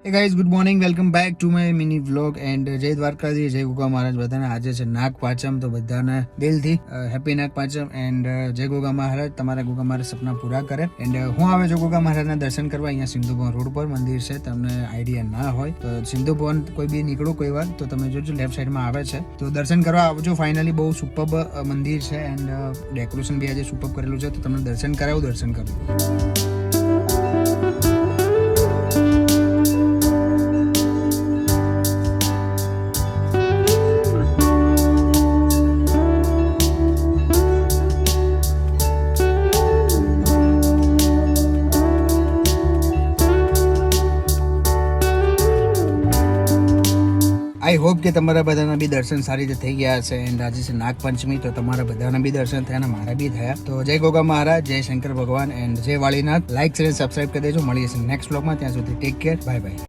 Hey guys, good morning, welcome back to my mini vlog and જય દ્વારકાધીશ, જય ગોગા મહારાજ બધાને. આજે છે નાગ પાંચમ, તો બધાને દિલથી હેપી નાગ પાંચમ એન્ડ જય ગોગા મહારાજ. તમારા ગોગા મહારાજ સપના પૂરા કરે. એન્ડ હું આવે છું ગોગા મહારાજના દર્શન કરવા. અહીંયા સિંધુ ભવન રોડ પર મંદિર છે. તમને આઈડિયા ના હોય તો સિંધુ ભવન કોઈ બી નીકળો કોઈ વાર તો તમે જોજો, લેફ્ટ સાઈડમાં આવે છે, તો દર્શન કરવા આવજો. ફાઇનલી બહુ સુપર્બ મંદિર છે એન્ડ ડેકોરેશન બી આજે સુપર્બ કરેલું છે, તો તમને દર્શન કરાવું, દર્શન કરજો. આઈ હોપ કે તમારા બધાના બી દર્શન સારી રીતે થઈ ગયા હશે. એન્ડ આજે છે નાગપંચમી, તો તમારા બધાના બી દર્શન થયા અને મારા બી થયા. તો જય ગોગા મહારાજ, જય શંકર ભગવાન એન્ડ જય વાળીનાથ. લાઈક, શેર, સબસ્ક્રાઇબ કરી દેજો. મળીએ છીએ નેક્સ્ટ વ્લોગમાં. ત્યાં સુધી ટેક કેર, બાય બાય.